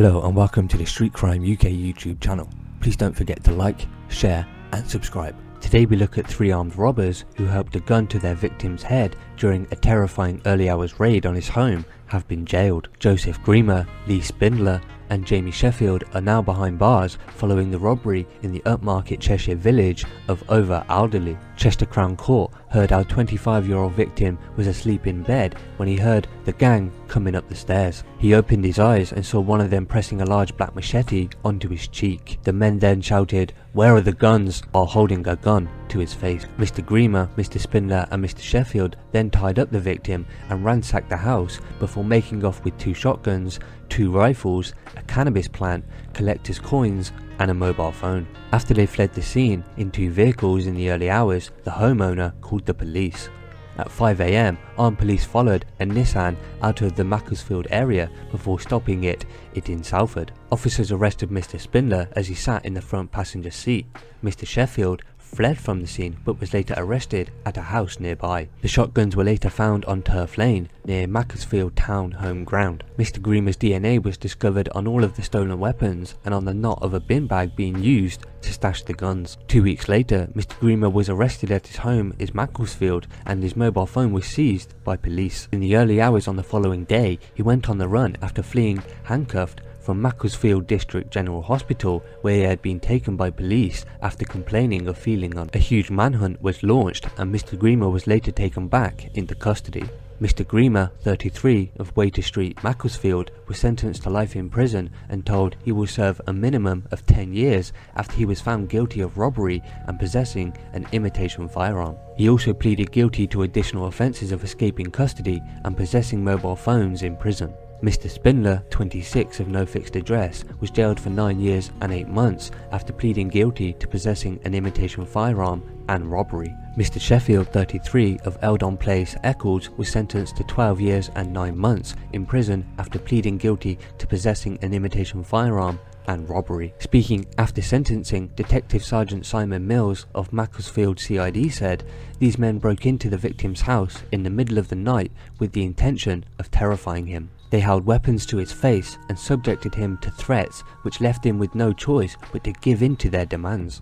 Hello and welcome to the Street Crime UK YouTube channel. Please don't forget to like, share and subscribe. Today we look at three armed robbers who helped a gun to their victim's head during a terrifying early hours raid on his home have been jailed. Joseph Grima, Lee Spindler and Jamie Sheffield are now behind bars following the robbery in the upmarket Cheshire village of Alderley. Chester Crown Court heard our 25-year-old victim was asleep in bed when he heard the gang coming up the stairs. He opened his eyes and saw one of them pressing a large black machete onto his cheek. The men then shouted, "Where are the guns?" while holding a gun to his face. Mr. Grima, Mr. Spindler and Mr. Sheffield then tied up the victim and ransacked the house before making off with two shotguns, two rifles, a cannabis plant, collector's coins and a mobile phone. After they fled the scene in two vehicles in the early hours, the homeowner called the police. At 5 AM, armed police followed a Nissan out of the Macclesfield area before stopping it in Salford. Officers arrested Mr. Spindler as he sat in the front passenger seat. Mr. Sheffield fled from the scene but was later arrested at a house nearby. The shotguns were later found on Turf Lane near Macclesfield town home ground. Mr. Grima's DNA was discovered on all of the stolen weapons and on the knot of a bin bag being used to stash the guns. 2 weeks later, Mr. Grima was arrested at his home in Macclesfield and his mobile phone was seized by police. In the early hours on the following day, he went on the run after fleeing handcuffed from Macclesfield District General Hospital, where he had been taken by police after complaining of feeling on. A huge manhunt was launched and Mr. Grima was later taken back into custody. Mr. Grima, 33, of Waiter Street, Macclesfield, was sentenced to life in prison and told he will serve a minimum of 10 years after he was found guilty of robbery and possessing an imitation firearm. He also pleaded guilty to additional offences of escaping custody and possessing mobile phones in prison. Mr. Spindler, 26, of no fixed address, was jailed for 9 years and 8 months after pleading guilty to possessing an imitation firearm and robbery. Mr. Sheffield, 33, of Eldon Place, Eccles, was sentenced to 12 years and 9 months in prison after pleading guilty to possessing an imitation firearm and robbery. Speaking after sentencing, Detective Sergeant Simon Mills of Macclesfield CID said, "These men broke into the victim's house in the middle of the night with the intention of terrifying him. They held weapons to his face and subjected him to threats which left him with no choice but to give in to their demands.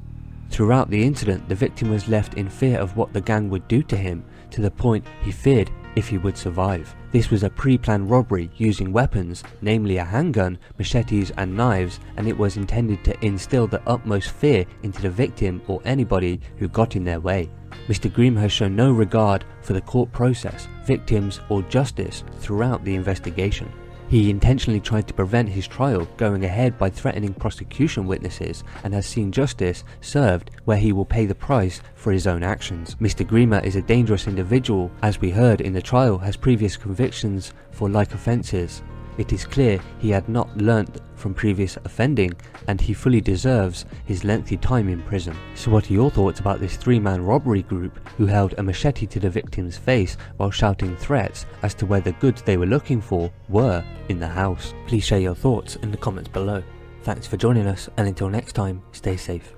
Throughout the incident, the victim was left in fear of what the gang would do to him, to the point he feared if he would survive. This was a pre-planned robbery using weapons, namely a handgun, machetes and knives, and it was intended to instill the utmost fear into the victim or anybody who got in their way." Mr. Grima has shown no regard for the court process, victims or justice throughout the investigation. He intentionally tried to prevent his trial going ahead by threatening prosecution witnesses and has seen justice served where he will pay the price for his own actions. Mr. Grima is a dangerous individual, as we heard in the trial, has previous convictions for like offences. It is clear he had not learnt from previous offending and he fully deserves his lengthy time in prison. So what are your thoughts about this three-man robbery group who held a machete to the victim's face while shouting threats as to where the goods they were looking for were in the house? Please share your thoughts in the comments below. Thanks for joining us and until next time, stay safe.